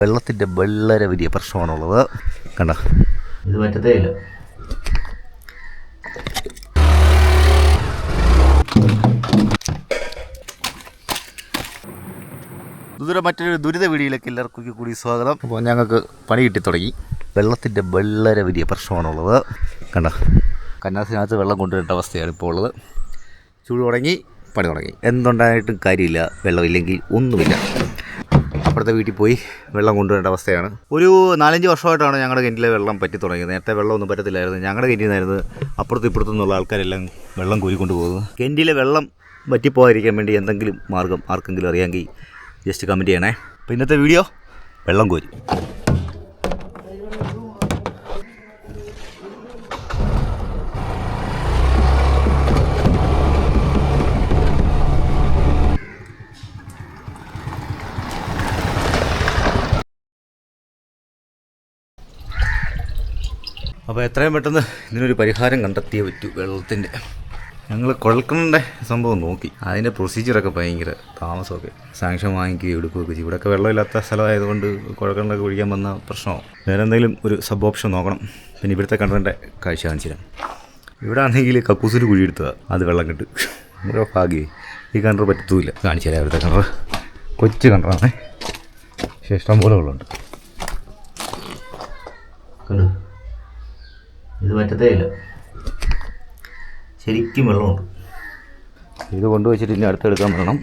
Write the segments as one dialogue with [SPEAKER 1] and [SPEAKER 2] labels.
[SPEAKER 1] വെള്ളത്തിൻ്റെ വളരെ വലിയ പ്രശ്നമാണുള്ളത്. കണ്ട, ഇത് പറ്റത്തേ ഇല്ല. മറ്റൊരു ദുരിത വീഡിയോയിലേക്ക് എല്ലാവർക്കും കൂടി സ്വാഗതം. അപ്പോൾ ഞങ്ങൾക്ക് പണി കിട്ടി തുടങ്ങി. വെള്ളത്തിൻ്റെ വളരെ വലിയ പ്രശ്നമാണുള്ളത്. കണ്ട, കന്നാസിനകത്ത് വെള്ളം കൊണ്ടുവരേണ്ട അവസ്ഥയാണ് ഇപ്പോൾ ഉള്ളത്. ചൂട് തുടങ്ങി, പണി തുടങ്ങി. എന്തുണ്ടായിട്ടും കാര്യമില്ല, വെള്ളമില്ലെങ്കിൽ ഒന്നുമില്ല. അപ്പുറത്തെ വീട്ടിൽ പോയി വെള്ളം കൊണ്ടുവരേണ്ട അവസ്ഥയാണ്. ഒരു 4-5 വർഷമായിട്ടാണ് ഞങ്ങളുടെ കിണറ്റിലെ വെള്ളം പറ്റി തുടങ്ങിയത്. നേരത്തെ വെള്ളമൊന്നും പറ്റത്തില്ലായിരുന്നു. ഞങ്ങളുടെ കിണറ്റിൽ നിന്നായിരുന്നു അപ്പുറത്തും ഇപ്പുറത്തു നിന്നുള്ള ആൾക്കാരെല്ലാം വെള്ളം കോരിക്കൊണ്ട് പോകുന്നത്. കിണറ്റിലെ വെള്ളം പറ്റിപ്പോകാതിരിക്കാൻ വേണ്ടി എന്തെങ്കിലും മാർഗ്ഗം ആർക്കെങ്കിലും അറിയാമെങ്കിൽ ജസ്റ്റ് കമൻറ്റ് ചെയ്യണേ. അപ്പോൾ ഇന്നത്തെ വീഡിയോ വെള്ളം കോരി. അപ്പോൾ എത്രയും പെട്ടെന്ന് ഇതിനൊരു പരിഹാരം കണ്ടെത്തിയേ പറ്റൂ. വെള്ളത്തിൻ്റെ ഞങ്ങൾ കുഴൽക്കിണറിൻ്റെ സംഭവം നോക്കി. അതിൻ്റെ പ്രൊസീജിയറൊക്കെ ഭയങ്കര താമസമൊക്കെ. സാങ്ഷൻ വാങ്ങിക്കുകയും എടുക്കുകയൊക്കെ ചെയ്യും. ഇവിടെയൊക്കെ വെള്ളമില്ലാത്ത സ്ഥലമായതുകൊണ്ട് കുഴൽക്കിണറൊക്കെ ഒഴിക്കാൻ വന്ന പ്രശ്നമോ. വേറെ എന്തെങ്കിലും ഒരു സബ് ഓപ്ഷൻ നോക്കണം. പിന്നെ ഇവിടുത്തെ കിണറിൻ്റെ കാഴ്ച കാണിച്ചു തരാം. ഇവിടെ ആണെങ്കിൽ കക്കൂസിൽ കുഴിയെടുത്തതാണ്, അത് വെള്ളം കിട്ടും. ഓരോ ഭാഗ്യമായി. ഈ കിണർ പറ്റത്തുമില്ല. കാണിച്ചു തരാം. ഇവിടുത്തെ കിണർ കൊച്ചു കിണറാണ്, പക്ഷേ ഇഷ്ടം പോലെ വെള്ളമുണ്ട്. ഇത് പറ്റത്തേ ഇല്ല, ശരിക്കും വെള്ളമുണ്ട്. ഇത് കൊണ്ടുവച്ചിട്ട് ഇനി അടുത്തെടുക്കാൻ വേണം.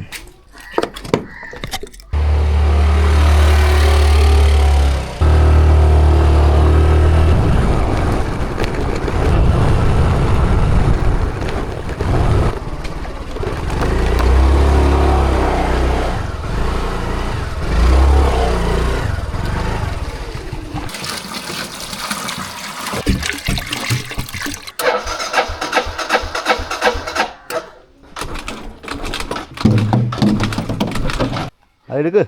[SPEAKER 1] അതെടുക്ക്.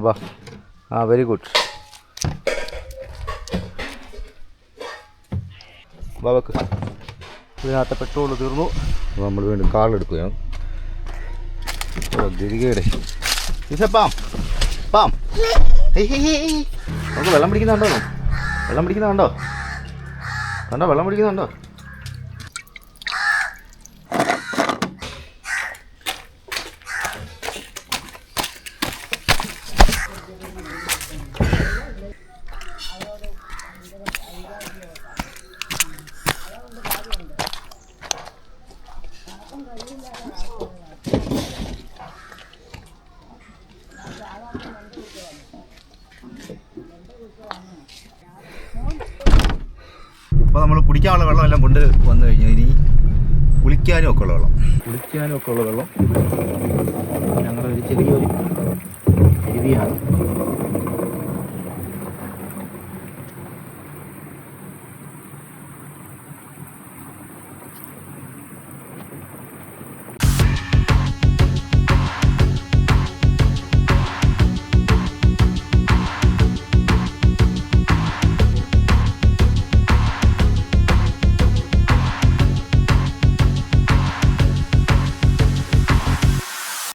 [SPEAKER 1] ബാ. Very good. വെക്ക്. ഇതിനകത്ത് പെട്രോൾ തീർന്നു. അപ്പോൾ നമ്മൾ വീണ്ടും കാളെടുക്കുകയാണ്. ഗതികേടെ പാം പാം. നമുക്ക് വെള്ളം പിടിക്കുന്നുണ്ടോ? വെള്ളം പിടിക്കുന്നുണ്ടോ? കണ്ടോ, വെള്ളം പിടിക്കുന്നുണ്ടോ? അപ്പോൾ നമ്മൾ കുടിക്കാനുള്ള വെള്ളമെല്ലാം കൊണ്ട് വന്നു കഴിഞ്ഞാൽ ഇനി കുളിക്കാനും ഒക്കെ ഉള്ള വെള്ളം ഞങ്ങളുടെ ഒരു ചെറിയൊരു രീതിയാണ്.